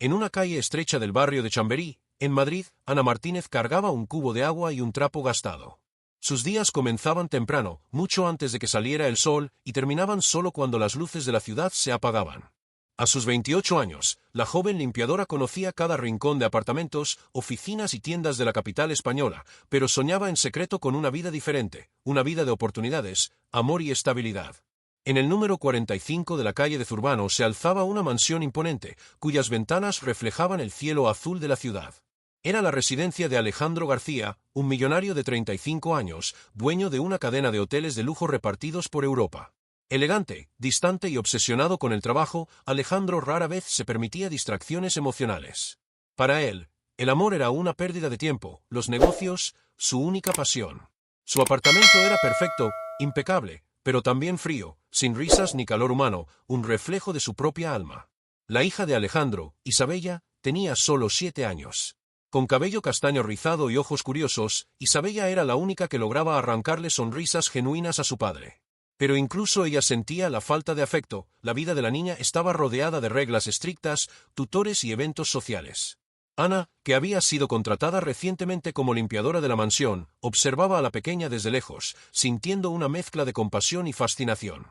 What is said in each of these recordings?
En una calle estrecha del barrio de Chamberí, en Madrid, Ana Martínez cargaba un cubo de agua y un trapo gastado. Sus días comenzaban temprano, mucho antes de que saliera el sol, y terminaban solo cuando las luces de la ciudad se apagaban. A sus 28 años, la joven limpiadora conocía cada rincón de apartamentos, oficinas y tiendas de la capital española, pero soñaba en secreto con una vida diferente, una vida de oportunidades, amor y estabilidad. En el número 45 de la calle de Zurbano se alzaba una mansión imponente, cuyas ventanas reflejaban el cielo azul de la ciudad. Era la residencia de Alejandro García, un millonario de 35 años, dueño de una cadena de hoteles de lujo repartidos por Europa. Elegante, distante y obsesionado con el trabajo, Alejandro rara vez se permitía distracciones emocionales. Para él, el amor era una pérdida de tiempo, los negocios, su única pasión. Su apartamento era perfecto, impecable, pero también frío, sin risas ni calor humano, un reflejo de su propia alma. La hija de Alejandro, Isabella, tenía solo 7 años. Con cabello castaño rizado y ojos curiosos, Isabella era la única que lograba arrancarle sonrisas genuinas a su padre. Pero incluso ella sentía la falta de afecto, la vida de la niña estaba rodeada de reglas estrictas, tutores y eventos sociales. Ana, que había sido contratada recientemente como limpiadora de la mansión, observaba a la pequeña desde lejos, sintiendo una mezcla de compasión y fascinación.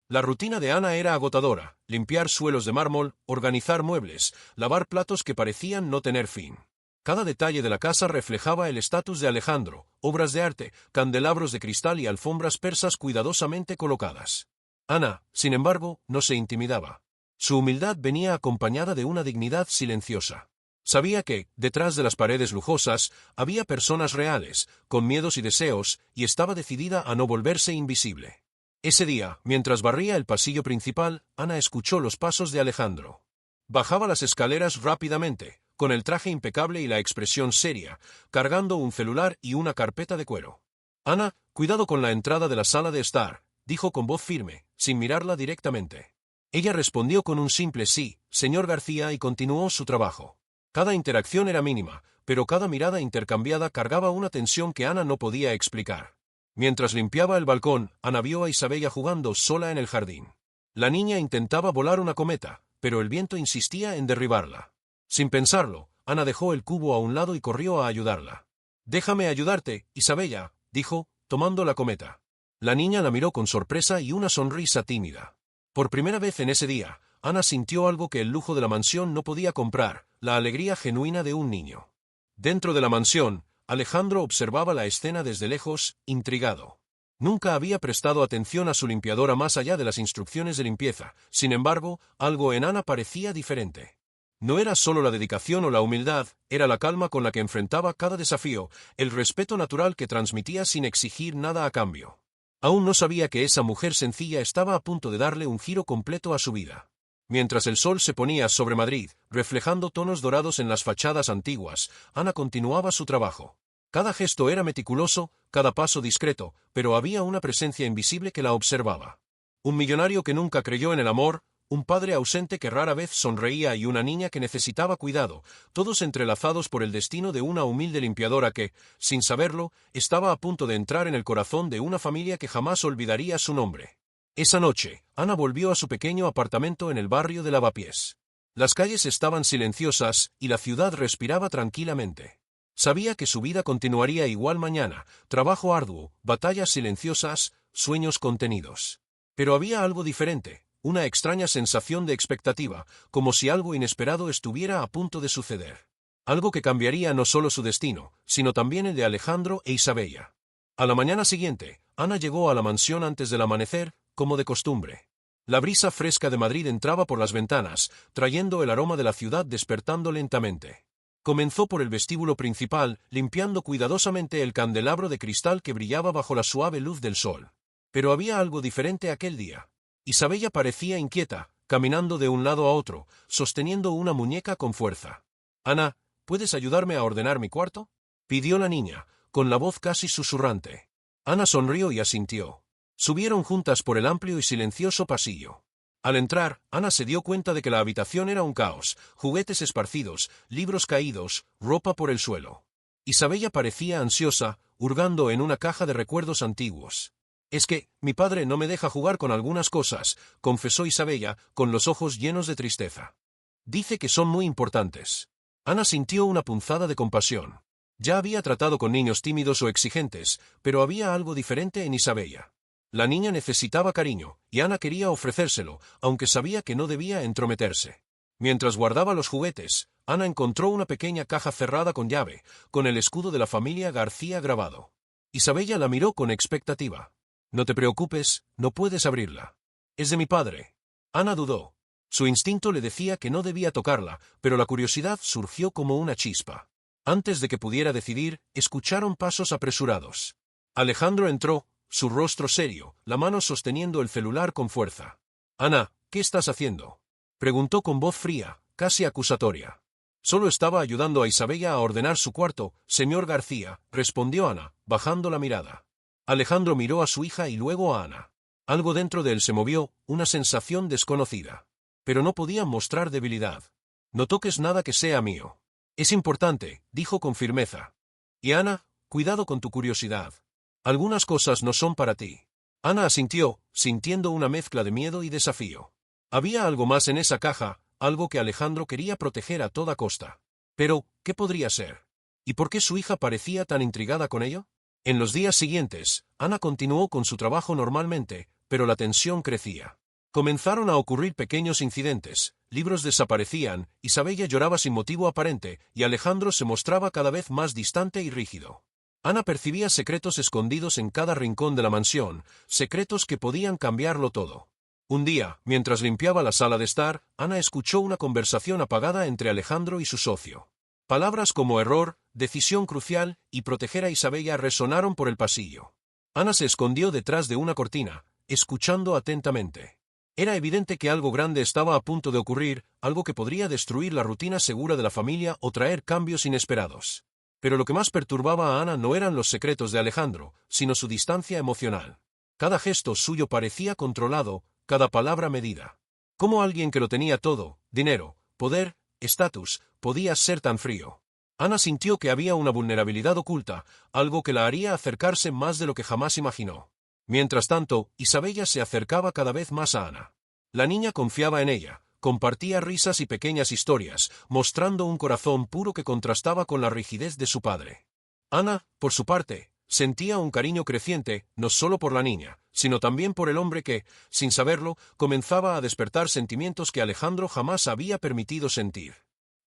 La rutina de Ana era agotadora: limpiar suelos de mármol, organizar muebles, lavar platos que parecían no tener fin. Cada detalle de la casa reflejaba el estatus de Alejandro: obras de arte, candelabros de cristal y alfombras persas cuidadosamente colocadas. Ana, sin embargo, no se intimidaba. Su humildad venía acompañada de una dignidad silenciosa. Sabía que, detrás de las paredes lujosas, había personas reales, con miedos y deseos, y estaba decidida a no volverse invisible. Ese día, mientras barría el pasillo principal, Ana escuchó los pasos de Alejandro. Bajaba las escaleras rápidamente, con el traje impecable y la expresión seria, cargando un celular y una carpeta de cuero. Ana, cuidado con la entrada de la sala de estar, dijo con voz firme, sin mirarla directamente. Ella respondió con un simple sí, señor García, y continuó su trabajo. Cada interacción era mínima, pero cada mirada intercambiada cargaba una tensión que Ana no podía explicar. Mientras limpiaba el balcón, Ana vio a Isabella jugando sola en el jardín. La niña intentaba volar una cometa, pero el viento insistía en derribarla. Sin pensarlo, Ana dejó el cubo a un lado y corrió a ayudarla. «Déjame ayudarte, Isabella», dijo, tomando la cometa. La niña la miró con sorpresa y una sonrisa tímida. Por primera vez en ese día, Ana sintió algo que el lujo de la mansión no podía comprar: la alegría genuina de un niño. Dentro de la mansión, Alejandro observaba la escena desde lejos, intrigado. Nunca había prestado atención a su limpiadora más allá de las instrucciones de limpieza. Sin embargo, algo en Ana parecía diferente. No era solo la dedicación o la humildad, era la calma con la que enfrentaba cada desafío, el respeto natural que transmitía sin exigir nada a cambio. Aún no sabía que esa mujer sencilla estaba a punto de darle un giro completo a su vida. Mientras el sol se ponía sobre Madrid, reflejando tonos dorados en las fachadas antiguas, Ana continuaba su trabajo. Cada gesto era meticuloso, cada paso discreto, pero había una presencia invisible que la observaba. Un millonario que nunca creyó en el amor, un padre ausente que rara vez sonreía y una niña que necesitaba cuidado, todos entrelazados por el destino de una humilde limpiadora que, sin saberlo, estaba a punto de entrar en el corazón de una familia que jamás olvidaría su nombre. Esa noche, Ana volvió a su pequeño apartamento en el barrio de Lavapiés. Las calles estaban silenciosas y la ciudad respiraba tranquilamente. Sabía que su vida continuaría igual mañana: trabajo arduo, batallas silenciosas, sueños contenidos. Pero había algo diferente. Una extraña sensación de expectativa, como si algo inesperado estuviera a punto de suceder. Algo que cambiaría no solo su destino, sino también el de Alejandro e Isabella. A la mañana siguiente, Ana llegó a la mansión antes del amanecer, como de costumbre. La brisa fresca de Madrid entraba por las ventanas, trayendo el aroma de la ciudad despertando lentamente. Comenzó por el vestíbulo principal, limpiando cuidadosamente el candelabro de cristal que brillaba bajo la suave luz del sol. Pero había algo diferente aquel día. Isabella parecía inquieta, caminando de un lado a otro, sosteniendo una muñeca con fuerza. «Ana, ¿puedes ayudarme a ordenar mi cuarto?», pidió la niña, con la voz casi susurrante. Ana sonrió y asintió. Subieron juntas por el amplio y silencioso pasillo. Al entrar, Ana se dio cuenta de que la habitación era un caos: juguetes esparcidos, libros caídos, ropa por el suelo. Isabella parecía ansiosa, hurgando en una caja de recuerdos antiguos. «Es que, mi padre no me deja jugar con algunas cosas», confesó Isabella, con los ojos llenos de tristeza. Dice que son muy importantes. Ana sintió una punzada de compasión. Ya había tratado con niños tímidos o exigentes, pero había algo diferente en Isabella. La niña necesitaba cariño, y Ana quería ofrecérselo, aunque sabía que no debía entrometerse. Mientras guardaba los juguetes, Ana encontró una pequeña caja cerrada con llave, con el escudo de la familia García grabado. Isabella la miró con expectativa. «No te preocupes, no puedes abrirla. Es de mi padre». Ana dudó. Su instinto le decía que no debía tocarla, pero la curiosidad surgió como una chispa. Antes de que pudiera decidir, escucharon pasos apresurados. Alejandro entró, su rostro serio, la mano sosteniendo el celular con fuerza. «Ana, ¿qué estás haciendo?», preguntó con voz fría, casi acusatoria. «Solo estaba ayudando a Isabella a ordenar su cuarto, señor García», respondió Ana, bajando la mirada. Alejandro miró a su hija y luego a Ana. Algo dentro de él se movió, una sensación desconocida. Pero no podía mostrar debilidad. «No toques nada que sea mío. Es importante», dijo con firmeza. «Y Ana, cuidado con tu curiosidad. Algunas cosas no son para ti». Ana asintió, sintiendo una mezcla de miedo y desafío. Había algo más en esa caja, algo que Alejandro quería proteger a toda costa. Pero, ¿qué podría ser? ¿Y por qué su hija parecía tan intrigada con ello? En los días siguientes, Ana continuó con su trabajo normalmente, pero la tensión crecía. Comenzaron a ocurrir pequeños incidentes, libros desaparecían, Isabella lloraba sin motivo aparente, y Alejandro se mostraba cada vez más distante y rígido. Ana percibía secretos escondidos en cada rincón de la mansión, secretos que podían cambiarlo todo. Un día, mientras limpiaba la sala de estar, Ana escuchó una conversación apagada entre Alejandro y su socio. Palabras como error, decisión crucial y proteger a Isabella resonaron por el pasillo. Ana se escondió detrás de una cortina, escuchando atentamente. Era evidente que algo grande estaba a punto de ocurrir, algo que podría destruir la rutina segura de la familia o traer cambios inesperados. Pero lo que más perturbaba a Ana no eran los secretos de Alejandro, sino su distancia emocional. Cada gesto suyo parecía controlado, cada palabra medida. ¿Cómo alguien que lo tenía todo, dinero, poder, estatus, podía ser tan frío? Ana sintió que había una vulnerabilidad oculta, algo que la haría acercarse más de lo que jamás imaginó. Mientras tanto, Isabella se acercaba cada vez más a Ana. La niña confiaba en ella, compartía risas y pequeñas historias, mostrando un corazón puro que contrastaba con la rigidez de su padre. Ana, por su parte, sentía un cariño creciente, no solo por la niña, sino también por el hombre que, sin saberlo, comenzaba a despertar sentimientos que Alejandro jamás había permitido sentir.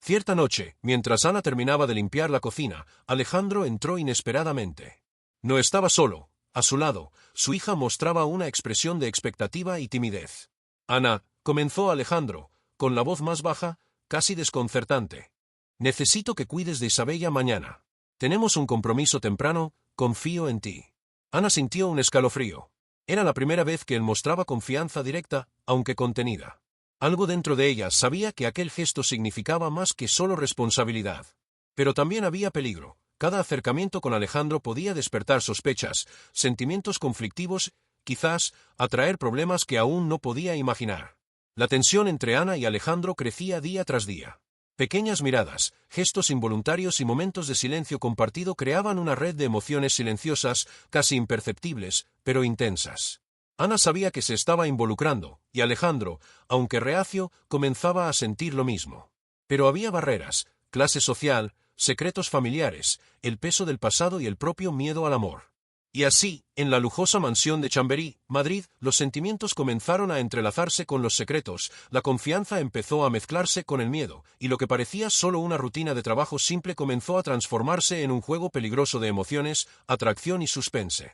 Cierta noche, mientras Ana terminaba de limpiar la cocina, Alejandro entró inesperadamente. No estaba solo. A su lado, su hija mostraba una expresión de expectativa y timidez. «Ana», comenzó Alejandro, con la voz más baja, casi desconcertante. «Necesito que cuides de Isabella mañana. Tenemos un compromiso temprano, confío en ti». Ana sintió un escalofrío. Era la primera vez que él mostraba confianza directa, aunque contenida. Algo dentro de ella sabía que aquel gesto significaba más que solo responsabilidad. Pero también había peligro. Cada acercamiento con Alejandro podía despertar sospechas, sentimientos conflictivos, quizás, atraer problemas que aún no podía imaginar. La tensión entre Ana y Alejandro crecía día tras día. Pequeñas miradas, gestos involuntarios y momentos de silencio compartido creaban una red de emociones silenciosas, casi imperceptibles, pero intensas. Ana sabía que se estaba involucrando, y Alejandro, aunque reacio, comenzaba a sentir lo mismo. Pero había barreras, clase social, secretos familiares, el peso del pasado y el propio miedo al amor. Y así, en la lujosa mansión de Chamberí, Madrid, los sentimientos comenzaron a entrelazarse con los secretos, la confianza empezó a mezclarse con el miedo, y lo que parecía solo una rutina de trabajo simple comenzó a transformarse en un juego peligroso de emociones, atracción y suspense.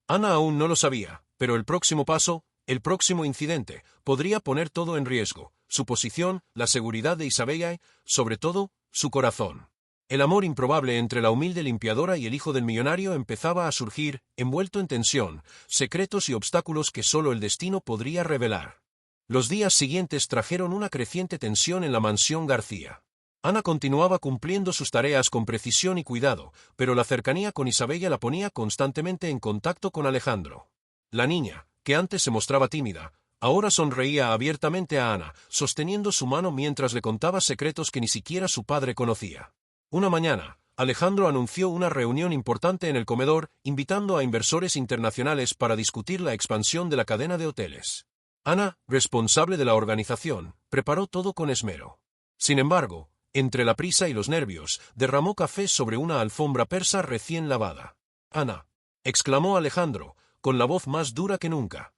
Ana aún no lo sabía, pero el próximo paso, el próximo incidente, podría poner todo en riesgo, su posición, la seguridad de Isabella y, sobre todo, su corazón. El amor improbable entre la humilde limpiadora y el hijo del millonario empezaba a surgir, envuelto en tensión, secretos y obstáculos que solo el destino podría revelar. Los días siguientes trajeron una creciente tensión en la mansión García. Ana continuaba cumpliendo sus tareas con precisión y cuidado, pero la cercanía con Isabella la ponía constantemente en contacto con Alejandro. La niña, que antes se mostraba tímida, ahora sonreía abiertamente a Ana, sosteniendo su mano mientras le contaba secretos que ni siquiera su padre conocía. Una mañana, Alejandro anunció una reunión importante en el comedor, invitando a inversores internacionales para discutir la expansión de la cadena de hoteles. Ana, responsable de la organización, preparó todo con esmero. Sin embargo, entre la prisa y los nervios, derramó café sobre una alfombra persa recién lavada. «Ana», exclamó Alejandro, con la voz más dura que nunca.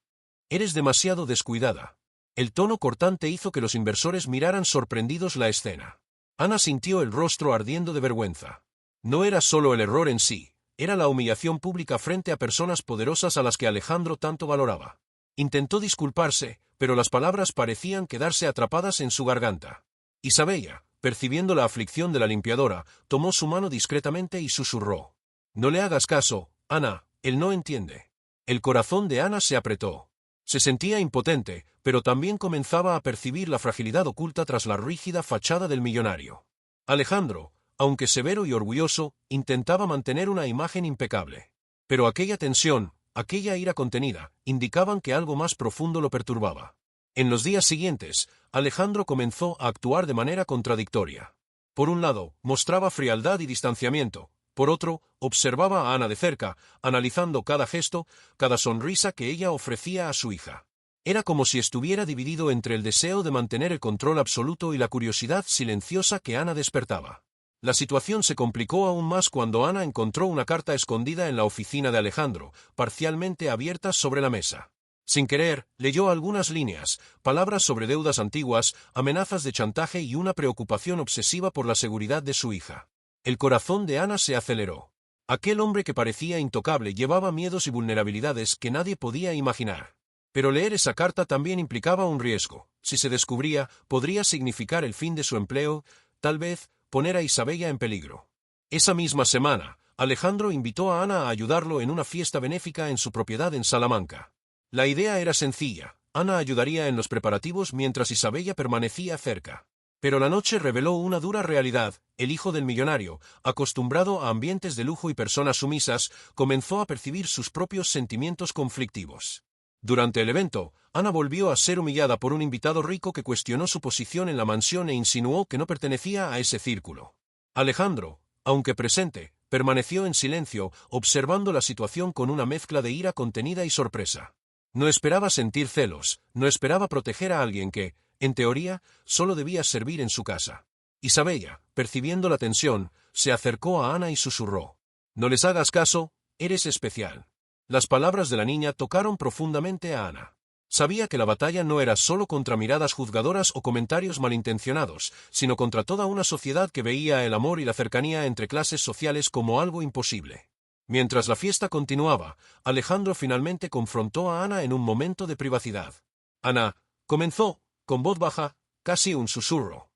«Eres demasiado descuidada». El tono cortante hizo que los inversores miraran sorprendidos la escena. Ana sintió el rostro ardiendo de vergüenza. No era solo el error en sí, era la humillación pública frente a personas poderosas a las que Alejandro tanto valoraba. Intentó disculparse, pero las palabras parecían quedarse atrapadas en su garganta. Isabella, percibiendo la aflicción de la limpiadora, tomó su mano discretamente y susurró: «No le hagas caso, Ana, él no entiende». El corazón de Ana se apretó. Se sentía impotente, pero también comenzaba a percibir la fragilidad oculta tras la rígida fachada del millonario. Alejandro, aunque severo y orgulloso, intentaba mantener una imagen impecable. Pero aquella tensión, aquella ira contenida, indicaban que algo más profundo lo perturbaba. En los días siguientes, Alejandro comenzó a actuar de manera contradictoria. Por un lado, mostraba frialdad y distanciamiento. Por otro, observaba a Ana de cerca, analizando cada gesto, cada sonrisa que ella ofrecía a su hija. Era como si estuviera dividido entre el deseo de mantener el control absoluto y la curiosidad silenciosa que Ana despertaba. La situación se complicó aún más cuando Ana encontró una carta escondida en la oficina de Alejandro, parcialmente abierta sobre la mesa. Sin querer, leyó algunas líneas, palabras sobre deudas antiguas, amenazas de chantaje y una preocupación obsesiva por la seguridad de su hija. El corazón de Ana se aceleró. Aquel hombre que parecía intocable llevaba miedos y vulnerabilidades que nadie podía imaginar. Pero leer esa carta también implicaba un riesgo. Si se descubría, podría significar el fin de su empleo, tal vez poner a Isabella en peligro. Esa misma semana, Alejandro invitó a Ana a ayudarlo en una fiesta benéfica en su propiedad en Salamanca. La idea era sencilla. Ana ayudaría en los preparativos mientras Isabella permanecía cerca. Pero la noche reveló una dura realidad. El hijo del millonario, acostumbrado a ambientes de lujo y personas sumisas, comenzó a percibir sus propios sentimientos conflictivos. Durante el evento, Ana volvió a ser humillada por un invitado rico que cuestionó su posición en la mansión e insinuó que no pertenecía a ese círculo. Alejandro, aunque presente, permaneció en silencio, observando la situación con una mezcla de ira contenida y sorpresa. No esperaba sentir celos, no esperaba proteger a alguien que, en teoría, solo debía servir en su casa. Isabella, percibiendo la tensión, se acercó a Ana y susurró: «No les hagas caso, eres especial». Las palabras de la niña tocaron profundamente a Ana. Sabía que la batalla no era solo contra miradas juzgadoras o comentarios malintencionados, sino contra toda una sociedad que veía el amor y la cercanía entre clases sociales como algo imposible. Mientras la fiesta continuaba, Alejandro finalmente confrontó a Ana en un momento de privacidad. «Ana», comenzó, con voz baja, casi un susurro.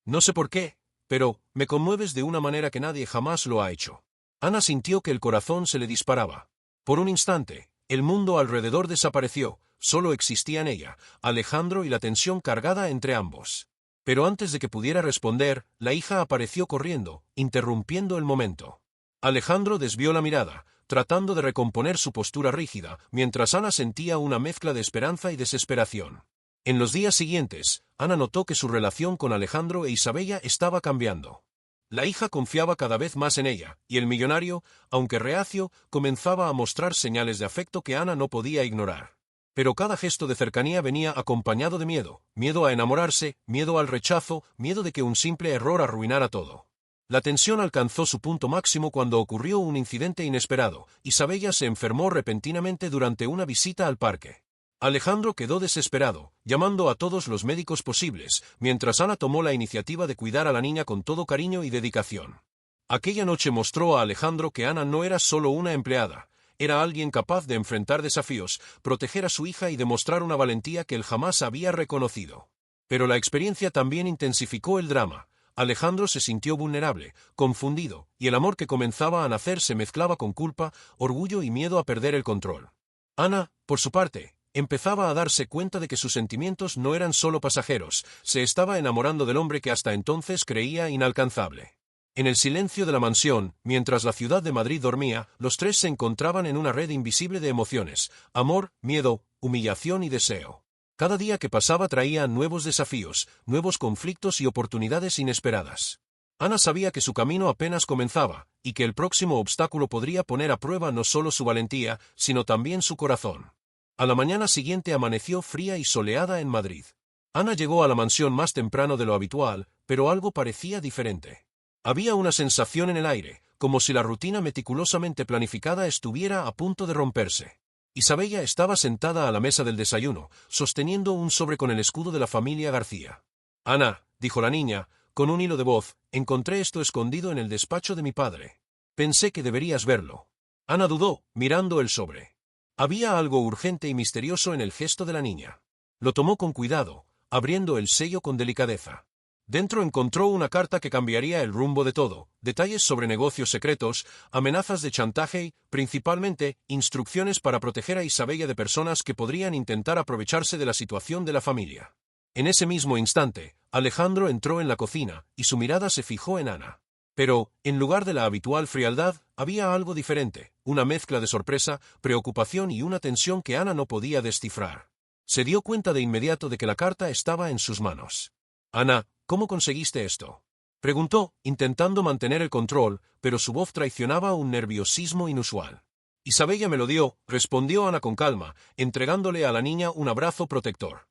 «No sé por qué, pero me conmueves de una manera que nadie jamás lo ha hecho». Ana sintió que el corazón se le disparaba. Por un instante, el mundo alrededor desapareció, solo existían ella, Alejandro y la tensión cargada entre ambos. Pero antes de que pudiera responder, la hija apareció corriendo, interrumpiendo el momento. Alejandro desvió la mirada, tratando de recomponer su postura rígida, mientras Ana sentía una mezcla de esperanza y desesperación. En los días siguientes, Ana notó que su relación con Alejandro e Isabella estaba cambiando. La hija confiaba cada vez más en ella, y el millonario, aunque reacio, comenzaba a mostrar señales de afecto que Ana no podía ignorar. Pero cada gesto de cercanía venía acompañado de miedo, miedo a enamorarse, miedo al rechazo, miedo de que un simple error arruinara todo. La tensión alcanzó su punto máximo cuando ocurrió un incidente inesperado. Isabella se enfermó repentinamente durante una visita al parque. Alejandro quedó desesperado, llamando a todos los médicos posibles, mientras Ana tomó la iniciativa de cuidar a la niña con todo cariño y dedicación. Aquella noche mostró a Alejandro que Ana no era solo una empleada, era alguien capaz de enfrentar desafíos, proteger a su hija y demostrar una valentía que él jamás había reconocido. Pero la experiencia también intensificó el drama. Alejandro se sintió vulnerable, confundido, y el amor que comenzaba a nacer se mezclaba con culpa, orgullo y miedo a perder el control. Ana, por su parte, empezaba a darse cuenta de que sus sentimientos no eran solo pasajeros, se estaba enamorando del hombre que hasta entonces creía inalcanzable. En el silencio de la mansión, mientras la ciudad de Madrid dormía, los tres se encontraban en una red invisible de emociones: amor, miedo, humillación y deseo. Cada día que pasaba traía nuevos desafíos, nuevos conflictos y oportunidades inesperadas. Ana sabía que su camino apenas comenzaba, y que el próximo obstáculo podría poner a prueba no solo su valentía, sino también su corazón. A la mañana siguiente amaneció fría y soleada en Madrid. Ana llegó a la mansión más temprano de lo habitual, pero algo parecía diferente. Había una sensación en el aire, como si la rutina meticulosamente planificada estuviera a punto de romperse. Isabella estaba sentada a la mesa del desayuno, sosteniendo un sobre con el escudo de la familia García. «Ana», dijo la niña, con un hilo de voz, «encontré esto escondido en el despacho de mi padre. Pensé que deberías verlo». Ana dudó, mirando el sobre. Había algo urgente y misterioso en el gesto de la niña. Lo tomó con cuidado, abriendo el sello con delicadeza. Dentro encontró una carta que cambiaría el rumbo de todo, detalles sobre negocios secretos, amenazas de chantaje y, principalmente, instrucciones para proteger a Isabella de personas que podrían intentar aprovecharse de la situación de la familia. En ese mismo instante, Alejandro entró en la cocina, y su mirada se fijó en Ana. Pero, en lugar de la habitual frialdad, había algo diferente, una mezcla de sorpresa, preocupación y una tensión que Ana no podía descifrar. Se dio cuenta de inmediato de que la carta estaba en sus manos. «Ana, ¿cómo conseguiste esto?», preguntó, intentando mantener el control, pero su voz traicionaba un nerviosismo inusual. «Isabella me lo dio», respondió Ana con calma, entregándole a la niña un abrazo protector.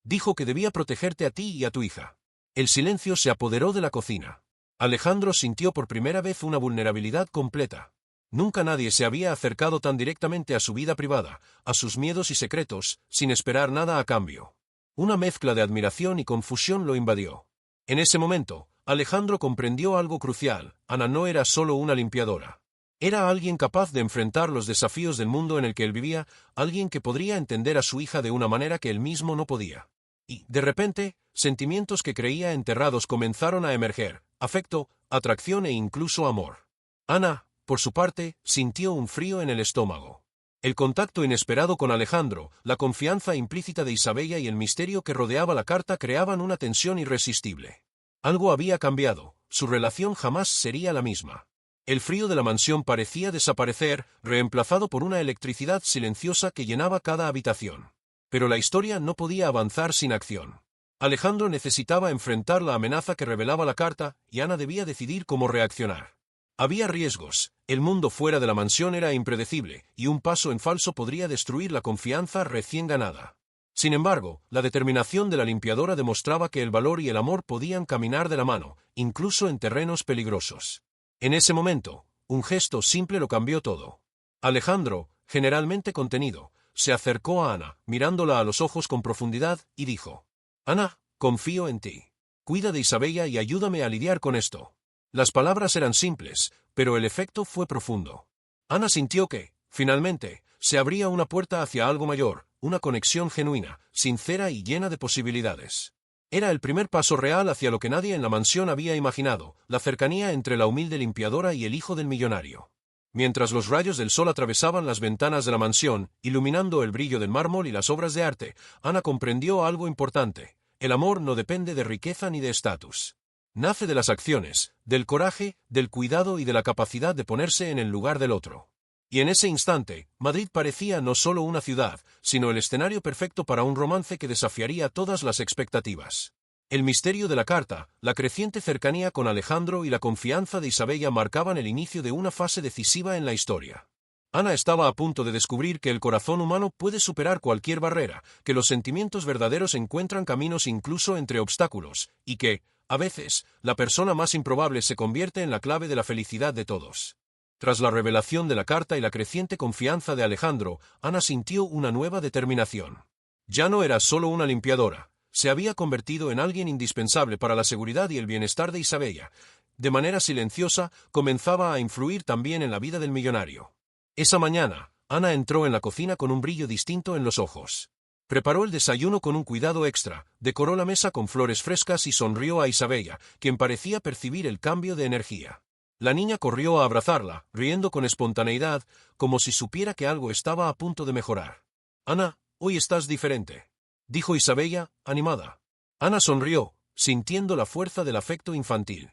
«Dijo que debía protegerte a ti y a tu hija». El silencio se apoderó de la cocina. Alejandro sintió por primera vez una vulnerabilidad completa. Nunca nadie se había acercado tan directamente a su vida privada, a sus miedos y secretos, sin esperar nada a cambio. Una mezcla de admiración y confusión lo invadió. En ese momento, Alejandro comprendió algo crucial: Ana no era solo una limpiadora. Era alguien capaz de enfrentar los desafíos del mundo en el que él vivía, alguien que podría entender a su hija de una manera que él mismo no podía. Y, de repente, sentimientos que creía enterrados comenzaron a emerger: afecto, atracción e incluso amor. Ana, por su parte, sintió un frío en el estómago. El contacto inesperado con Alejandro, la confianza implícita de Isabella y el misterio que rodeaba la carta creaban una tensión irresistible. Algo había cambiado, su relación jamás sería la misma. El frío de la mansión parecía desaparecer, reemplazado por una electricidad silenciosa que llenaba cada habitación. Pero la historia no podía avanzar sin acción. Alejandro necesitaba enfrentar la amenaza que revelaba la carta, y Ana debía decidir cómo reaccionar. Había riesgos, el mundo fuera de la mansión era impredecible, y un paso en falso podría destruir la confianza recién ganada. Sin embargo, la determinación de la limpiadora demostraba que el valor y el amor podían caminar de la mano, incluso en terrenos peligrosos. En ese momento, un gesto simple lo cambió todo. Alejandro, generalmente contenido, se acercó a Ana, mirándola a los ojos con profundidad, y dijo: «Ana, confío en ti. Cuida de Isabella y ayúdame a lidiar con esto». Las palabras eran simples, pero el efecto fue profundo. Ana sintió que, finalmente, se abría una puerta hacia algo mayor, una conexión genuina, sincera y llena de posibilidades. Era el primer paso real hacia lo que nadie en la mansión había imaginado: la cercanía entre la humilde limpiadora y el hijo del millonario. Mientras los rayos del sol atravesaban las ventanas de la mansión, iluminando el brillo del mármol y las obras de arte, Ana comprendió algo importante: el amor no depende de riqueza ni de estatus. Nace de las acciones, del coraje, del cuidado y de la capacidad de ponerse en el lugar del otro. Y en ese instante, Madrid parecía no solo una ciudad, sino el escenario perfecto para un romance que desafiaría todas las expectativas. El misterio de la carta, la creciente cercanía con Alejandro y la confianza de Isabella marcaban el inicio de una fase decisiva en la historia. Ana estaba a punto de descubrir que el corazón humano puede superar cualquier barrera, que los sentimientos verdaderos encuentran caminos incluso entre obstáculos, y que, a veces, la persona más improbable se convierte en la clave de la felicidad de todos. Tras la revelación de la carta y la creciente confianza de Alejandro, Ana sintió una nueva determinación. Ya no era solo una limpiadora, se había convertido en alguien indispensable para la seguridad y el bienestar de Isabella. De manera silenciosa, comenzaba a influir también en la vida del millonario. Esa mañana, Ana entró en la cocina con un brillo distinto en los ojos. Preparó el desayuno con un cuidado extra, decoró la mesa con flores frescas y sonrió a Isabella, quien parecía percibir el cambio de energía. La niña corrió a abrazarla, riendo con espontaneidad, como si supiera que algo estaba a punto de mejorar. «Ana, hoy estás diferente», dijo Isabella, animada. Ana sonrió, sintiendo la fuerza del afecto infantil.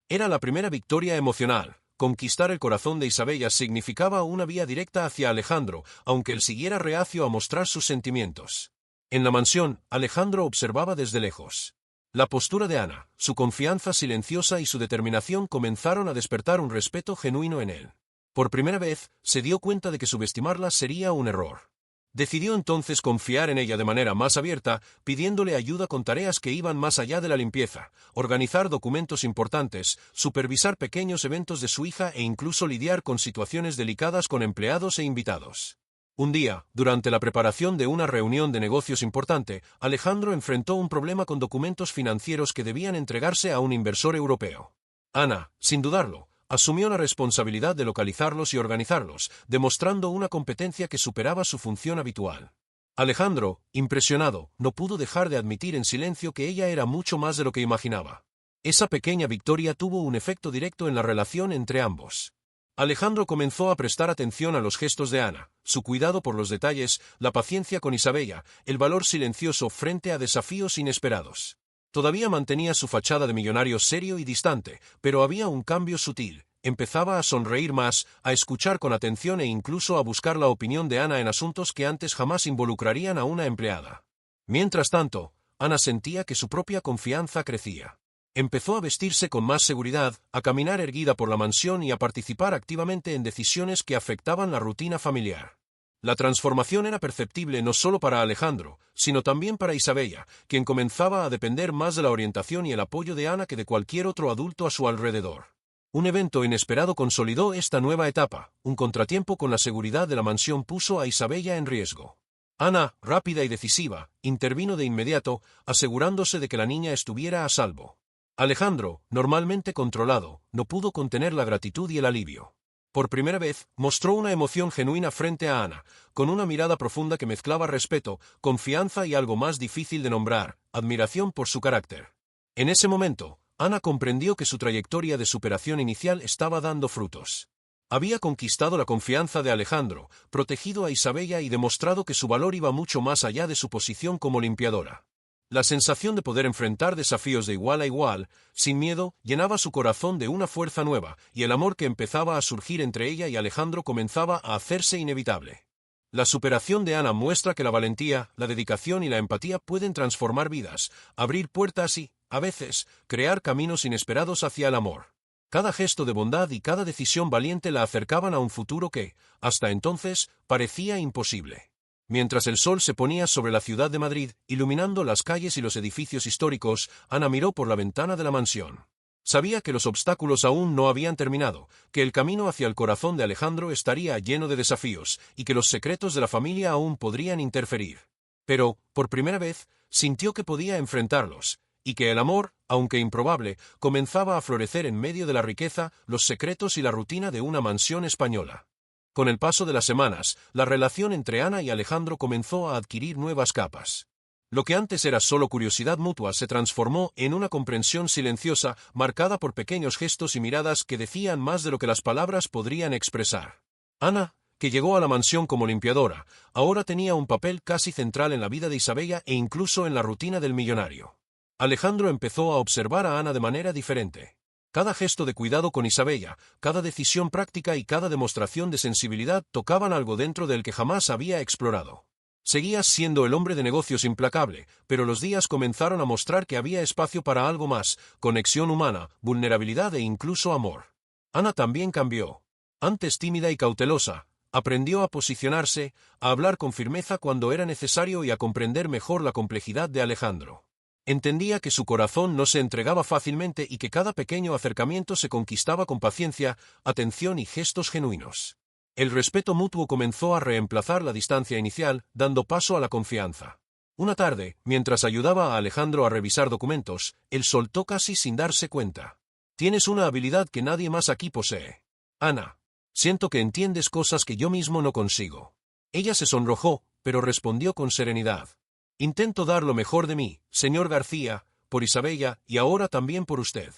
Era la primera victoria emocional. Conquistar el corazón de Isabella significaba una vía directa hacia Alejandro, aunque él siguiera reacio a mostrar sus sentimientos. En la mansión, Alejandro observaba desde lejos. La postura de Ana, su confianza silenciosa y su determinación comenzaron a despertar un respeto genuino en él. Por primera vez, se dio cuenta de que subestimarla sería un error. Decidió entonces confiar en ella de manera más abierta, pidiéndole ayuda con tareas que iban más allá de la limpieza, organizar documentos importantes, supervisar pequeños eventos de su hija e incluso lidiar con situaciones delicadas con empleados e invitados. Un día, durante la preparación de una reunión de negocios importante, Alejandro enfrentó un problema con documentos financieros que debían entregarse a un inversor europeo. Ana, sin dudarlo, asumió la responsabilidad de localizarlos y organizarlos, demostrando una competencia que superaba su función habitual. Alejandro, impresionado, no pudo dejar de admitir en silencio que ella era mucho más de lo que imaginaba. Esa pequeña victoria tuvo un efecto directo en la relación entre ambos. Alejandro comenzó a prestar atención a los gestos de Ana, su cuidado por los detalles, la paciencia con Isabella, el valor silencioso frente a desafíos inesperados. Todavía mantenía su fachada de millonario serio y distante, pero había un cambio sutil. Empezaba a sonreír más, a escuchar con atención e incluso a buscar la opinión de Ana en asuntos que antes jamás involucrarían a una empleada. Mientras tanto, Ana sentía que su propia confianza crecía. Empezó a vestirse con más seguridad, a caminar erguida por la mansión y a participar activamente en decisiones que afectaban la rutina familiar. La transformación era perceptible no solo para Alejandro, sino también para Isabella, quien comenzaba a depender más de la orientación y el apoyo de Ana que de cualquier otro adulto a su alrededor. Un evento inesperado consolidó esta nueva etapa. Un contratiempo con la seguridad de la mansión puso a Isabella en riesgo. Ana, rápida y decisiva, intervino de inmediato, asegurándose de que la niña estuviera a salvo. Alejandro, normalmente controlado, no pudo contener la gratitud y el alivio. Por primera vez, mostró una emoción genuina frente a Ana, con una mirada profunda que mezclaba respeto, confianza y algo más difícil de nombrar, admiración por su carácter. En ese momento, Ana comprendió que su trayectoria de superación inicial estaba dando frutos. Había conquistado la confianza de Alejandro, protegido a Isabella y demostrado que su valor iba mucho más allá de su posición como limpiadora. La sensación de poder enfrentar desafíos de igual a igual, sin miedo, llenaba su corazón de una fuerza nueva, y el amor que empezaba a surgir entre ella y Alejandro comenzaba a hacerse inevitable. La superación de Ana muestra que la valentía, la dedicación y la empatía pueden transformar vidas, abrir puertas y, a veces, crear caminos inesperados hacia el amor. Cada gesto de bondad y cada decisión valiente la acercaban a un futuro que, hasta entonces, parecía imposible. Mientras el sol se ponía sobre la ciudad de Madrid, iluminando las calles y los edificios históricos, Ana miró por la ventana de la mansión. Sabía que los obstáculos aún no habían terminado, que el camino hacia el corazón de Alejandro estaría lleno de desafíos, y que los secretos de la familia aún podrían interferir. Pero, por primera vez, sintió que podía enfrentarlos, y que el amor, aunque improbable, comenzaba a florecer en medio de la riqueza, los secretos y la rutina de una mansión española. Con el paso de las semanas, la relación entre Ana y Alejandro comenzó a adquirir nuevas capas. Lo que antes era solo curiosidad mutua se transformó en una comprensión silenciosa, marcada por pequeños gestos y miradas que decían más de lo que las palabras podrían expresar. Ana, que llegó a la mansión como limpiadora, ahora tenía un papel casi central en la vida de Isabella e incluso en la rutina del millonario. Alejandro empezó a observar a Ana de manera diferente. Cada gesto de cuidado con Isabella, cada decisión práctica y cada demostración de sensibilidad tocaban algo dentro del que jamás había explorado. Seguías siendo el hombre de negocios implacable, pero los días comenzaron a mostrar que había espacio para algo más, conexión humana, vulnerabilidad e incluso amor. Ana también cambió. Antes tímida y cautelosa, aprendió a posicionarse, a hablar con firmeza cuando era necesario y a comprender mejor la complejidad de Alejandro. Entendía que su corazón no se entregaba fácilmente y que cada pequeño acercamiento se conquistaba con paciencia, atención y gestos genuinos. El respeto mutuo comenzó a reemplazar la distancia inicial, dando paso a la confianza. Una tarde, mientras ayudaba a Alejandro a revisar documentos, él soltó casi sin darse cuenta. «Tienes una habilidad que nadie más aquí posee. Ana, siento que entiendes cosas que yo mismo no consigo». Ella se sonrojó, pero respondió con serenidad. «Intento dar lo mejor de mí, señor García, por Isabella y ahora también por usted».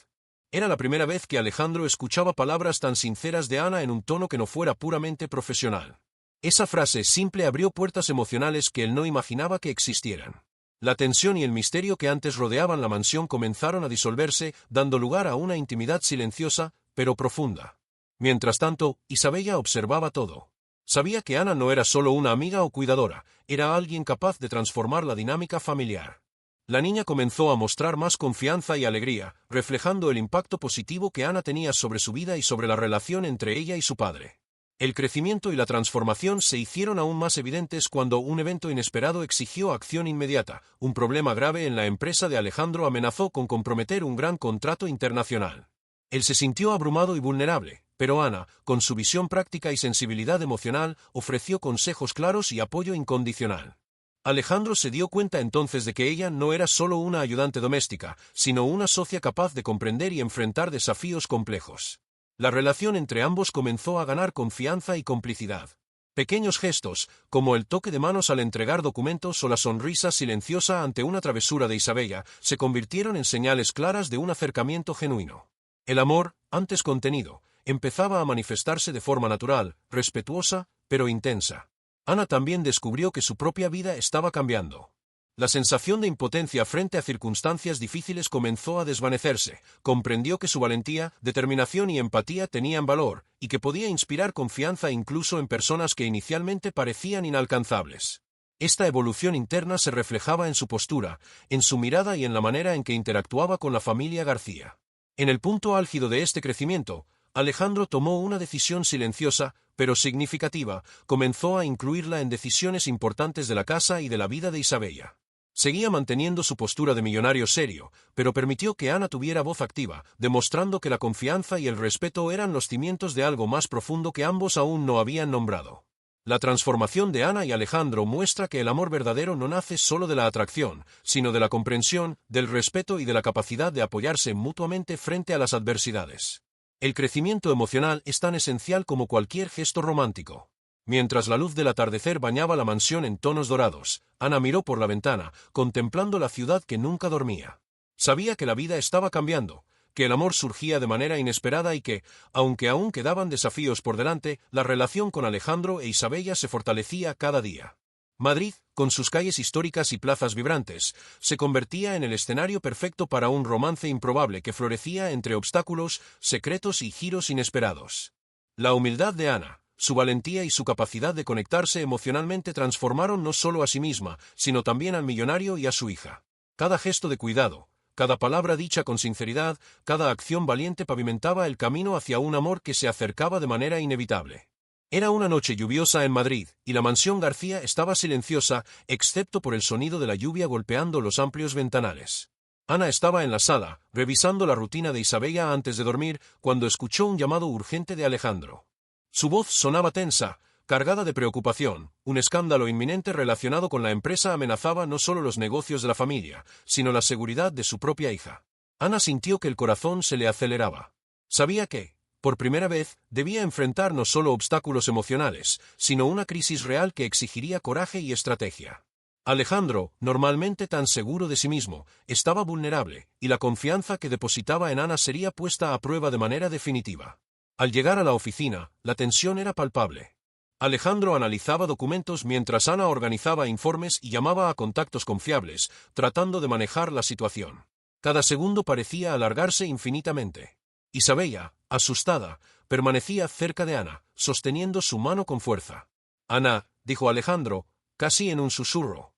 Era la primera vez que Alejandro escuchaba palabras tan sinceras de Ana en un tono que no fuera puramente profesional. Esa frase simple abrió puertas emocionales que él no imaginaba que existieran. La tensión y el misterio que antes rodeaban la mansión comenzaron a disolverse, dando lugar a una intimidad silenciosa, pero profunda. Mientras tanto, Isabella observaba todo. Sabía que Ana no era solo una amiga o cuidadora, era alguien capaz de transformar la dinámica familiar. La niña comenzó a mostrar más confianza y alegría, reflejando el impacto positivo que Ana tenía sobre su vida y sobre la relación entre ella y su padre. El crecimiento y la transformación se hicieron aún más evidentes cuando un evento inesperado exigió acción inmediata. Un problema grave en la empresa de Alejandro amenazó con comprometer un gran contrato internacional. Él se sintió abrumado y vulnerable, pero Ana, con su visión práctica y sensibilidad emocional, ofreció consejos claros y apoyo incondicional. Alejandro se dio cuenta entonces de que ella no era solo una ayudante doméstica, sino una socia capaz de comprender y enfrentar desafíos complejos. La relación entre ambos comenzó a ganar confianza y complicidad. Pequeños gestos, como el toque de manos al entregar documentos o la sonrisa silenciosa ante una travesura de Isabella, se convirtieron en señales claras de un acercamiento genuino. El amor, antes contenido, empezaba a manifestarse de forma natural, respetuosa, pero intensa. Ana también descubrió que su propia vida estaba cambiando. La sensación de impotencia frente a circunstancias difíciles comenzó a desvanecerse. Comprendió que su valentía, determinación y empatía tenían valor, y que podía inspirar confianza incluso en personas que inicialmente parecían inalcanzables. Esta evolución interna se reflejaba en su postura, en su mirada y en la manera en que interactuaba con la familia García. En el punto álgido de este crecimiento, Alejandro tomó una decisión silenciosa, pero significativa. Comenzó a incluirla en decisiones importantes de la casa y de la vida de Isabella. Seguía manteniendo su postura de millonario serio, pero permitió que Ana tuviera voz activa, demostrando que la confianza y el respeto eran los cimientos de algo más profundo que ambos aún no habían nombrado. La transformación de Ana y Alejandro muestra que el amor verdadero no nace solo de la atracción, sino de la comprensión, del respeto y de la capacidad de apoyarse mutuamente frente a las adversidades. El crecimiento emocional es tan esencial como cualquier gesto romántico. Mientras la luz del atardecer bañaba la mansión en tonos dorados, Ana miró por la ventana, contemplando la ciudad que nunca dormía. Sabía que la vida estaba cambiando, que el amor surgía de manera inesperada y que, aunque aún quedaban desafíos por delante, la relación con Alejandro e Isabella se fortalecía cada día. Madrid, con sus calles históricas y plazas vibrantes, se convertía en el escenario perfecto para un romance improbable que florecía entre obstáculos, secretos y giros inesperados. La humildad de Ana, su valentía y su capacidad de conectarse emocionalmente transformaron no solo a sí misma, sino también al millonario y a su hija. Cada gesto de cuidado, cada palabra dicha con sinceridad, cada acción valiente pavimentaba el camino hacia un amor que se acercaba de manera inevitable. Era una noche lluviosa en Madrid, y la mansión García estaba silenciosa, excepto por el sonido de la lluvia golpeando los amplios ventanales. Ana estaba en la sala, revisando la rutina de Isabella antes de dormir, cuando escuchó un llamado urgente de Alejandro. Su voz sonaba tensa, cargada de preocupación. Un escándalo inminente relacionado con la empresa amenazaba no solo los negocios de la familia, sino la seguridad de su propia hija. Ana sintió que el corazón se le aceleraba. Sabía que, por primera vez, debía enfrentar no solo obstáculos emocionales, sino una crisis real que exigiría coraje y estrategia. Alejandro, normalmente tan seguro de sí mismo, estaba vulnerable, y la confianza que depositaba en Ana sería puesta a prueba de manera definitiva. Al llegar a la oficina, la tensión era palpable. Alejandro analizaba documentos mientras Ana organizaba informes y llamaba a contactos confiables, tratando de manejar la situación. Cada segundo parecía alargarse infinitamente. Isabella, asustada, permanecía cerca de Ana, sosteniendo su mano con fuerza. «Ana», dijo Alejandro, casi en un susurro.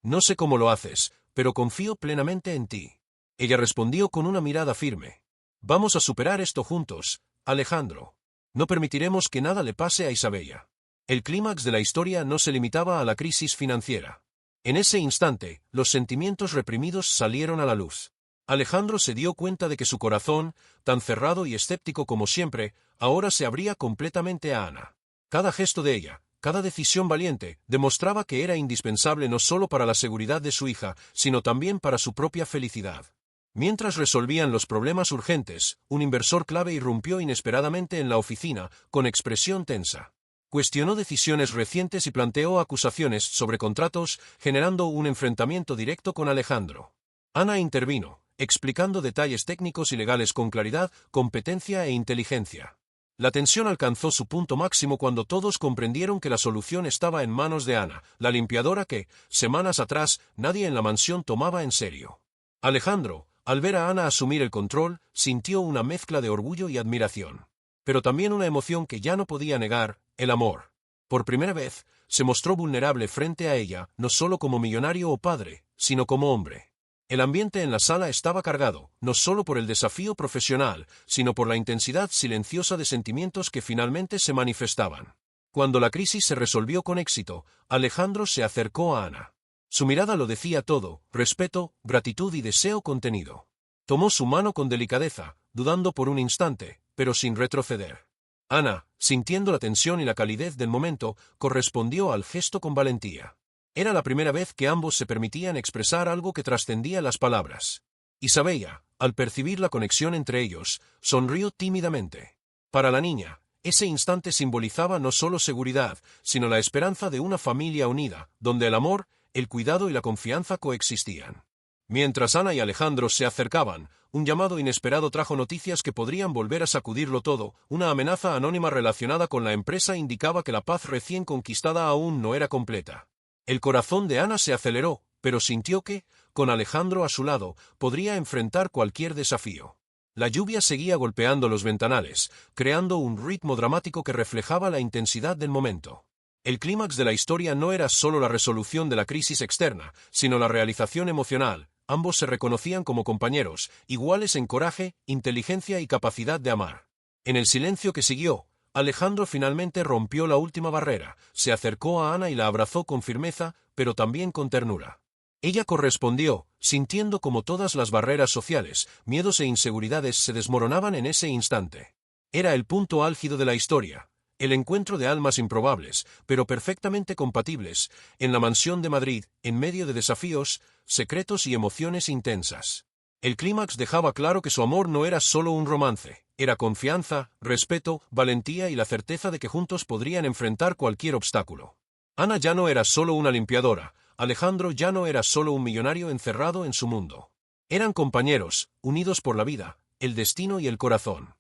«No sé cómo lo haces, pero confío plenamente en ti». Ella respondió con una mirada firme. «Vamos a superar esto juntos, Alejandro. No permitiremos que nada le pase a Isabella». El clímax de la historia no se limitaba a la crisis financiera. En ese instante, los sentimientos reprimidos salieron a la luz. Alejandro se dio cuenta de que su corazón, tan cerrado y escéptico como siempre, ahora se abría completamente a Ana. Cada gesto de ella, cada decisión valiente, demostraba que era indispensable no solo para la seguridad de su hija, sino también para su propia felicidad. Mientras resolvían los problemas urgentes, un inversor clave irrumpió inesperadamente en la oficina, con expresión tensa. Cuestionó decisiones recientes y planteó acusaciones sobre contratos, generando un enfrentamiento directo con Alejandro. Ana intervino, explicando detalles técnicos y legales con claridad, competencia e inteligencia. La tensión alcanzó su punto máximo cuando todos comprendieron que la solución estaba en manos de Ana, la limpiadora que, semanas atrás, nadie en la mansión tomaba en serio. Alejandro, al ver a Ana asumir el control, sintió una mezcla de orgullo y admiración. Pero también una emoción que ya no podía negar, el amor. Por primera vez, se mostró vulnerable frente a ella, no solo como millonario o padre, sino como hombre. El ambiente en la sala estaba cargado, no solo por el desafío profesional, sino por la intensidad silenciosa de sentimientos que finalmente se manifestaban. Cuando la crisis se resolvió con éxito, Alejandro se acercó a Ana. Su mirada lo decía todo: respeto, gratitud y deseo contenido. Tomó su mano con delicadeza, dudando por un instante, pero sin retroceder. Ana, sintiendo la tensión y la calidez del momento, correspondió al gesto con valentía. Era la primera vez que ambos se permitían expresar algo que trascendía las palabras. Isabella, al percibir la conexión entre ellos, sonrió tímidamente. Para la niña, ese instante simbolizaba no solo seguridad, sino la esperanza de una familia unida, donde el amor, el cuidado y la confianza coexistían. Mientras Ana y Alejandro se acercaban, un llamado inesperado trajo noticias que podrían volver a sacudirlo todo. Una amenaza anónima relacionada con la empresa indicaba que la paz recién conquistada aún no era completa. El corazón de Ana se aceleró, pero sintió que, con Alejandro a su lado, podría enfrentar cualquier desafío. La lluvia seguía golpeando los ventanales, creando un ritmo dramático que reflejaba la intensidad del momento. El clímax de la historia no era solo la resolución de la crisis externa, sino la realización emocional. Ambos se reconocían como compañeros, iguales en coraje, inteligencia y capacidad de amar. En el silencio que siguió, Alejandro finalmente rompió la última barrera, se acercó a Ana y la abrazó con firmeza, pero también con ternura. Ella correspondió, sintiendo como todas las barreras sociales, miedos e inseguridades se desmoronaban en ese instante. Era el punto álgido de la historia, el encuentro de almas improbables, pero perfectamente compatibles, en la mansión de Madrid, en medio de desafíos, secretos y emociones intensas. El clímax dejaba claro que su amor no era solo un romance, era confianza, respeto, valentía y la certeza de que juntos podrían enfrentar cualquier obstáculo. Ana ya no era solo una limpiadora, Alejandro ya no era solo un millonario encerrado en su mundo. Eran compañeros, unidos por la vida, el destino y el corazón.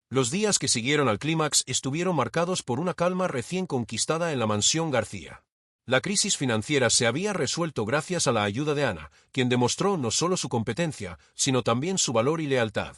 Los días que siguieron al clímax estuvieron marcados por una calma recién conquistada en la mansión García. La crisis financiera se había resuelto gracias a la ayuda de Ana, quien demostró no solo su competencia, sino también su valor y lealtad.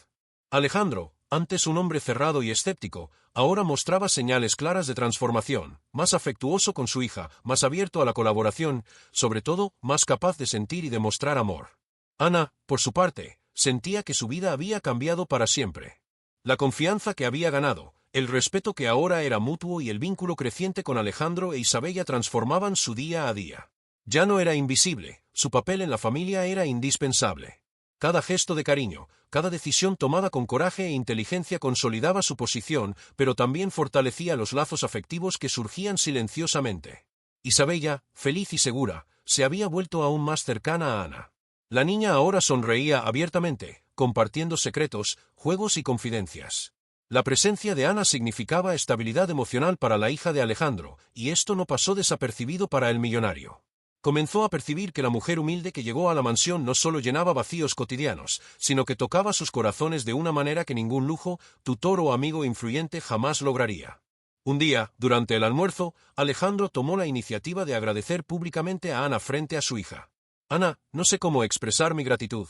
Alejandro, antes un hombre cerrado y escéptico, ahora mostraba señales claras de transformación, más afectuoso con su hija, más abierto a la colaboración, sobre todo, más capaz de sentir y demostrar amor. Ana, por su parte, sentía que su vida había cambiado para siempre. La confianza que había ganado, el respeto que ahora era mutuo y el vínculo creciente con Alejandro e Isabella transformaban su día a día. Ya no era invisible, su papel en la familia era indispensable. Cada gesto de cariño, cada decisión tomada con coraje e inteligencia consolidaba su posición, pero también fortalecía los lazos afectivos que surgían silenciosamente. Isabella, feliz y segura, se había vuelto aún más cercana a Ana. La niña ahora sonreía abiertamente, compartiendo secretos, juegos y confidencias. La presencia de Ana significaba estabilidad emocional para la hija de Alejandro, y esto no pasó desapercibido para el millonario. Comenzó a percibir que la mujer humilde que llegó a la mansión no solo llenaba vacíos cotidianos, sino que tocaba sus corazones de una manera que ningún lujo, tutor o amigo influyente jamás lograría. Un día, durante el almuerzo, Alejandro tomó la iniciativa de agradecer públicamente a Ana frente a su hija. Ana, no sé cómo expresar mi gratitud.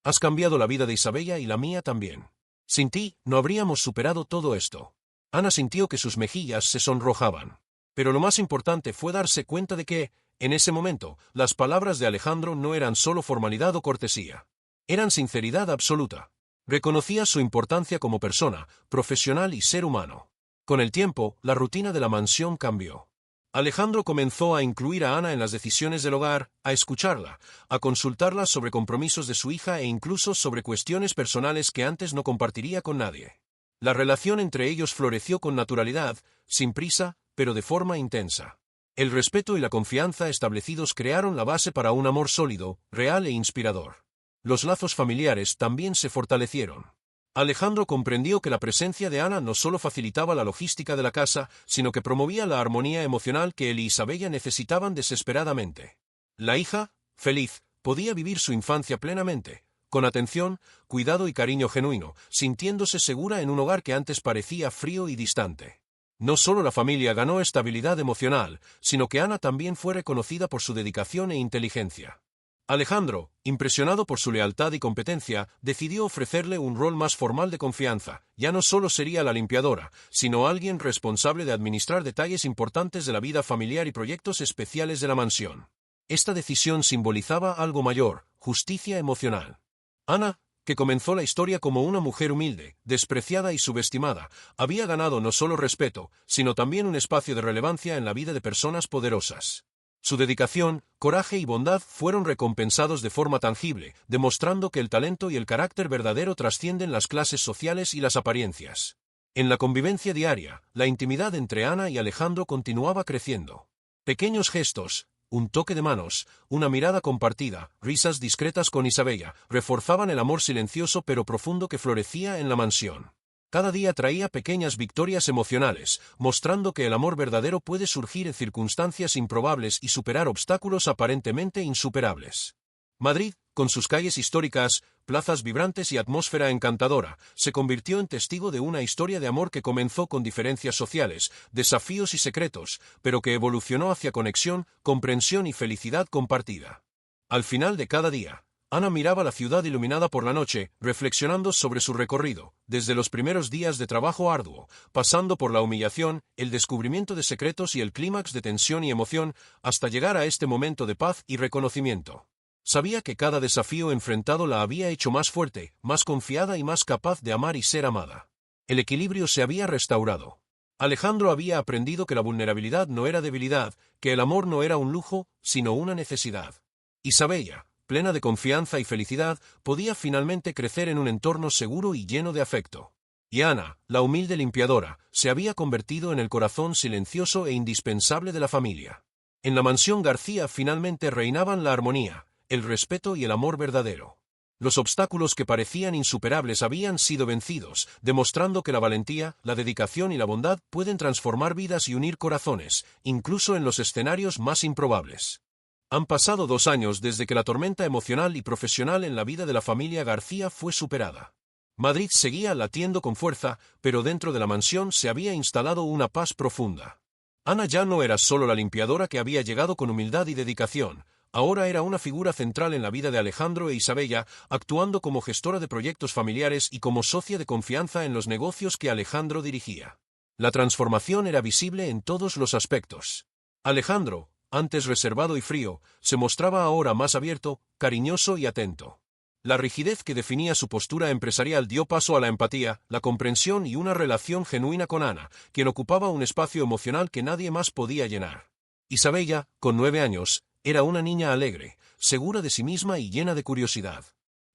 Has cambiado la vida de Isabella y la mía también. Sin ti, no habríamos superado todo esto. Ana sintió que sus mejillas se sonrojaban. Pero lo más importante fue darse cuenta de que, en ese momento, las palabras de Alejandro no eran solo formalidad o cortesía. Eran sinceridad absoluta. Reconocía su importancia como persona, profesional y ser humano. Con el tiempo, la rutina de la mansión cambió. Alejandro comenzó a incluir a Ana en las decisiones del hogar, a escucharla, a consultarla sobre compromisos de su hija e incluso sobre cuestiones personales que antes no compartiría con nadie. La relación entre ellos floreció con naturalidad, sin prisa, pero de forma intensa. El respeto y la confianza establecidos crearon la base para un amor sólido, real e inspirador. Los lazos familiares también se fortalecieron. Alejandro comprendió que la presencia de Ana no solo facilitaba la logística de la casa, sino que promovía la armonía emocional que él y Isabella necesitaban desesperadamente. La hija, feliz, podía vivir su infancia plenamente, con atención, cuidado y cariño genuino, sintiéndose segura en un hogar que antes parecía frío y distante. No solo la familia ganó estabilidad emocional, sino que Ana también fue reconocida por su dedicación e inteligencia. Alejandro, impresionado por su lealtad y competencia, decidió ofrecerle un rol más formal de confianza. Ya no solo sería la limpiadora, sino alguien responsable de administrar detalles importantes de la vida familiar y proyectos especiales de la mansión. Esta decisión simbolizaba algo mayor, justicia emocional. Ana, que comenzó la historia como una mujer humilde, despreciada y subestimada, había ganado no solo respeto, sino también un espacio de relevancia en la vida de personas poderosas. Su dedicación, coraje y bondad fueron recompensados de forma tangible, demostrando que el talento y el carácter verdadero trascienden las clases sociales y las apariencias. En la convivencia diaria, la intimidad entre Ana y Alejandro continuaba creciendo. Pequeños gestos, un toque de manos, una mirada compartida, risas discretas con Isabella, reforzaban el amor silencioso pero profundo que florecía en la mansión. Cada día traía pequeñas victorias emocionales, mostrando que el amor verdadero puede surgir en circunstancias improbables y superar obstáculos aparentemente insuperables. Madrid, con sus calles históricas, plazas vibrantes y atmósfera encantadora, se convirtió en testigo de una historia de amor que comenzó con diferencias sociales, desafíos y secretos, pero que evolucionó hacia conexión, comprensión y felicidad compartida. Al final de cada día, Ana miraba la ciudad iluminada por la noche, reflexionando sobre su recorrido, desde los primeros días de trabajo arduo, pasando por la humillación, el descubrimiento de secretos y el clímax de tensión y emoción, hasta llegar a este momento de paz y reconocimiento. Sabía que cada desafío enfrentado la había hecho más fuerte, más confiada y más capaz de amar y ser amada. El equilibrio se había restaurado. Alejandro había aprendido que la vulnerabilidad no era debilidad, que el amor no era un lujo, sino una necesidad. Isabella, plena de confianza y felicidad, podía finalmente crecer en un entorno seguro y lleno de afecto. Y Ana, la humilde limpiadora, se había convertido en el corazón silencioso e indispensable de la familia. En la mansión García finalmente reinaban la armonía, el respeto y el amor verdadero. Los obstáculos que parecían insuperables habían sido vencidos, demostrando que la valentía, la dedicación y la bondad pueden transformar vidas y unir corazones, incluso en los escenarios más improbables. Han pasado 2 años desde que la tormenta emocional y profesional en la vida de la familia García fue superada. Madrid seguía latiendo con fuerza, pero dentro de la mansión se había instalado una paz profunda. Ana ya no era solo la limpiadora que había llegado con humildad y dedicación, ahora era una figura central en la vida de Alejandro e Isabella, actuando como gestora de proyectos familiares y como socia de confianza en los negocios que Alejandro dirigía. La transformación era visible en todos los aspectos. Alejandro, antes reservado y frío, se mostraba ahora más abierto, cariñoso y atento. La rigidez que definía su postura empresarial dio paso a la empatía, la comprensión y una relación genuina con Ana, quien ocupaba un espacio emocional que nadie más podía llenar. Isabella, con 9 años, era una niña alegre, segura de sí misma y llena de curiosidad.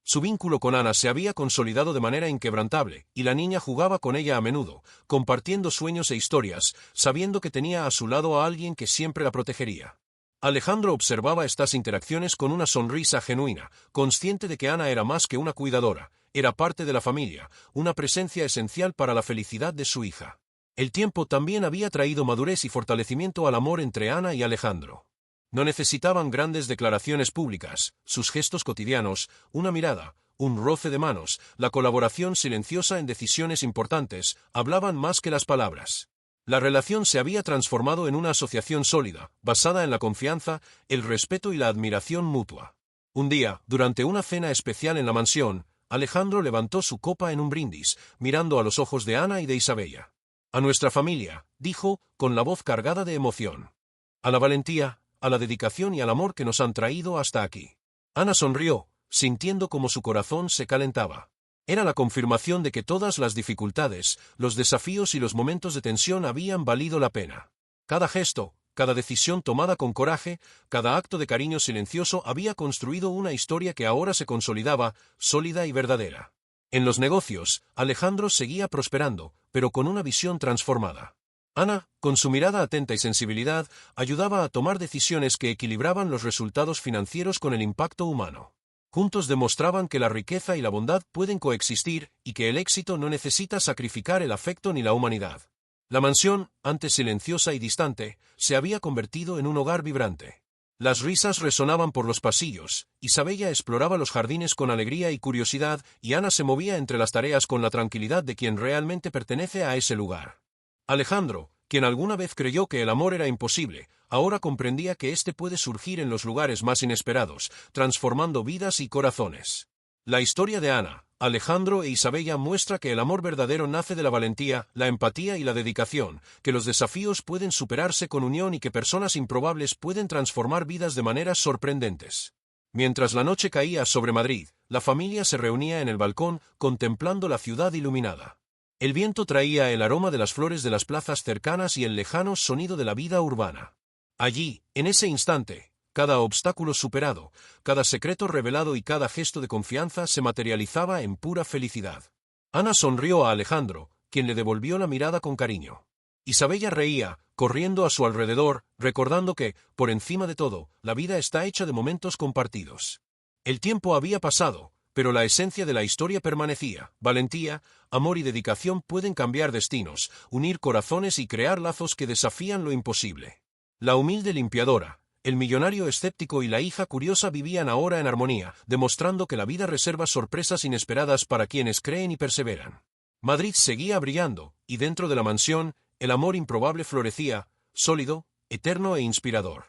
Su vínculo con Ana se había consolidado de manera inquebrantable, y la niña jugaba con ella a menudo, compartiendo sueños e historias, sabiendo que tenía a su lado a alguien que siempre la protegería. Alejandro observaba estas interacciones con una sonrisa genuina, consciente de que Ana era más que una cuidadora, era parte de la familia, una presencia esencial para la felicidad de su hija. El tiempo también había traído madurez y fortalecimiento al amor entre Ana y Alejandro. No necesitaban grandes declaraciones públicas, sus gestos cotidianos, una mirada, un roce de manos, la colaboración silenciosa en decisiones importantes, hablaban más que las palabras. La relación se había transformado en una asociación sólida, basada en la confianza, el respeto y la admiración mutua. Un día, durante una cena especial en la mansión, Alejandro levantó su copa en un brindis, mirando a los ojos de Ana y de Isabella. A nuestra familia, dijo, con la voz cargada de emoción. A la valentía, a la dedicación y al amor que nos han traído hasta aquí. Ana sonrió, sintiendo como su corazón se calentaba. Era la confirmación de que todas las dificultades, los desafíos y los momentos de tensión habían valido la pena. Cada gesto, cada decisión tomada con coraje, cada acto de cariño silencioso había construido una historia que ahora se consolidaba, sólida y verdadera. En los negocios, Alejandro seguía prosperando, pero con una visión transformada. Ana, con su mirada atenta y sensibilidad, ayudaba a tomar decisiones que equilibraban los resultados financieros con el impacto humano. Juntos demostraban que la riqueza y la bondad pueden coexistir y que el éxito no necesita sacrificar el afecto ni la humanidad. La mansión, antes silenciosa y distante, se había convertido en un hogar vibrante. Las risas resonaban por los pasillos, Isabella exploraba los jardines con alegría y curiosidad, y Ana se movía entre las tareas con la tranquilidad de quien realmente pertenece a ese lugar. Alejandro, quien alguna vez creyó que el amor era imposible, ahora comprendía que éste puede surgir en los lugares más inesperados, transformando vidas y corazones. La historia de Ana, Alejandro e Isabella muestra que el amor verdadero nace de la valentía, la empatía y la dedicación, que los desafíos pueden superarse con unión y que personas improbables pueden transformar vidas de maneras sorprendentes. Mientras la noche caía sobre Madrid, la familia se reunía en el balcón contemplando la ciudad iluminada. El viento traía el aroma de las flores de las plazas cercanas y el lejano sonido de la vida urbana. Allí, en ese instante, cada obstáculo superado, cada secreto revelado y cada gesto de confianza se materializaba en pura felicidad. Ana sonrió a Alejandro, quien le devolvió la mirada con cariño. Isabella reía, corriendo a su alrededor, recordando que, por encima de todo, la vida está hecha de momentos compartidos. El tiempo había pasado, pero la esencia de la historia permanecía. Valentía, amor y dedicación pueden cambiar destinos, unir corazones y crear lazos que desafían lo imposible. La humilde limpiadora, el millonario escéptico y la hija curiosa vivían ahora en armonía, demostrando que la vida reserva sorpresas inesperadas para quienes creen y perseveran. Madrid seguía brillando, y dentro de la mansión, el amor improbable florecía, sólido, eterno e inspirador.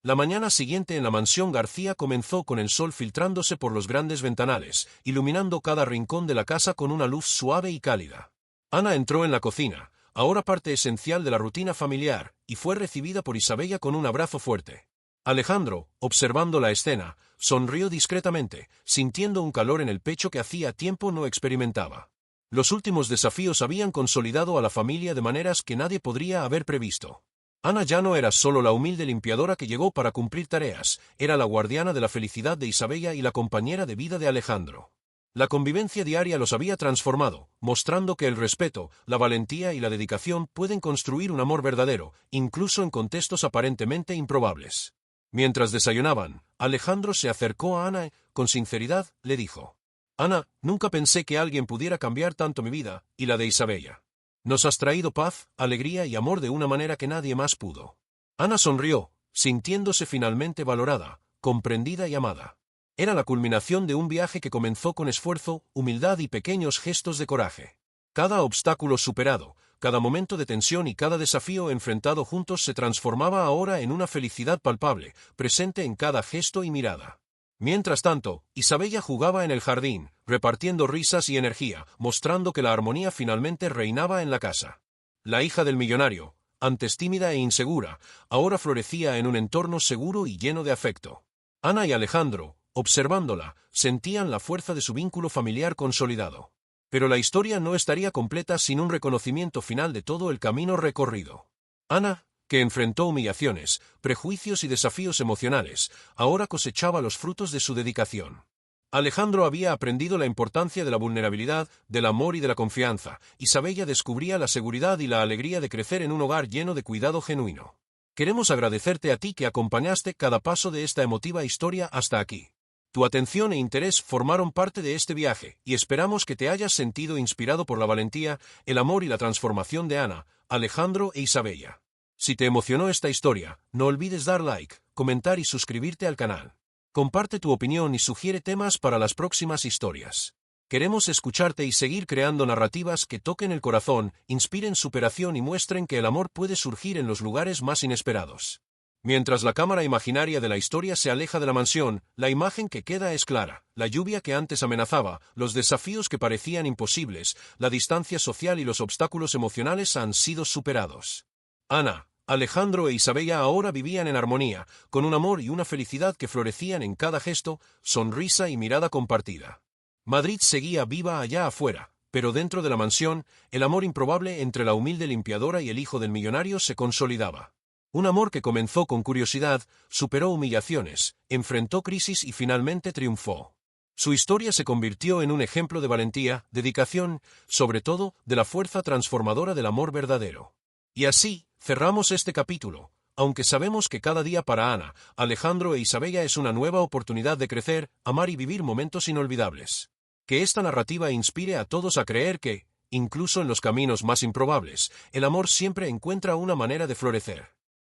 La mañana siguiente en la mansión García comenzó con el sol filtrándose por los grandes ventanales, iluminando cada rincón de la casa con una luz suave y cálida. Ana entró en la cocina, ahora parte esencial de la rutina familiar, y fue recibida por Isabella con un abrazo fuerte. Alejandro, observando la escena, sonrió discretamente, sintiendo un calor en el pecho que hacía tiempo no experimentaba. Los últimos desafíos habían consolidado a la familia de maneras que nadie podría haber previsto. Ana ya no era solo la humilde limpiadora que llegó para cumplir tareas, era la guardiana de la felicidad de Isabella y la compañera de vida de Alejandro. La convivencia diaria los había transformado, mostrando que el respeto, la valentía y la dedicación pueden construir un amor verdadero, incluso en contextos aparentemente improbables. Mientras desayunaban, Alejandro se acercó a Ana y, con sinceridad, le dijo: «Ana, nunca pensé que alguien pudiera cambiar tanto mi vida, y la de Isabella. Nos has traído paz, alegría y amor de una manera que nadie más pudo». Ana sonrió, sintiéndose finalmente valorada, comprendida y amada. Era la culminación de un viaje que comenzó con esfuerzo, humildad y pequeños gestos de coraje. Cada obstáculo superado, cada momento de tensión y cada desafío enfrentado juntos se transformaba ahora en una felicidad palpable, presente en cada gesto y mirada. Mientras tanto, Isabella jugaba en el jardín, repartiendo risas y energía, mostrando que la armonía finalmente reinaba en la casa. La hija del millonario, antes tímida e insegura, ahora florecía en un entorno seguro y lleno de afecto. Ana y Alejandro, observándola, sentían la fuerza de su vínculo familiar consolidado. Pero la historia no estaría completa sin un reconocimiento final de todo el camino recorrido. Ana, que enfrentó humillaciones, prejuicios y desafíos emocionales, ahora cosechaba los frutos de su dedicación. Alejandro había aprendido la importancia de la vulnerabilidad, del amor y de la confianza. Isabella descubría la seguridad y la alegría de crecer en un hogar lleno de cuidado genuino. Queremos agradecerte a ti que acompañaste cada paso de esta emotiva historia hasta aquí. Tu atención e interés formaron parte de este viaje, y esperamos que te hayas sentido inspirado por la valentía, el amor y la transformación de Ana, Alejandro e Isabella. Si te emocionó esta historia, no olvides dar like, comentar y suscribirte al canal. Comparte tu opinión y sugiere temas para las próximas historias. Queremos escucharte y seguir creando narrativas que toquen el corazón, inspiren superación y muestren que el amor puede surgir en los lugares más inesperados. Mientras la cámara imaginaria de la historia se aleja de la mansión, la imagen que queda es clara: la lluvia que antes amenazaba, los desafíos que parecían imposibles, la distancia social y los obstáculos emocionales han sido superados. Ana, Alejandro e Isabella ahora vivían en armonía, con un amor y una felicidad que florecían en cada gesto, sonrisa y mirada compartida. Madrid seguía viva allá afuera, pero dentro de la mansión, el amor improbable entre la humilde limpiadora y el hijo del millonario se consolidaba. Un amor que comenzó con curiosidad, superó humillaciones, enfrentó crisis y finalmente triunfó. Su historia se convirtió en un ejemplo de valentía, dedicación, sobre todo, de la fuerza transformadora del amor verdadero. Y así, cerramos este capítulo, aunque sabemos que cada día para Ana, Alejandro e Isabella es una nueva oportunidad de crecer, amar y vivir momentos inolvidables. Que esta narrativa inspire a todos a creer que, incluso en los caminos más improbables, el amor siempre encuentra una manera de florecer.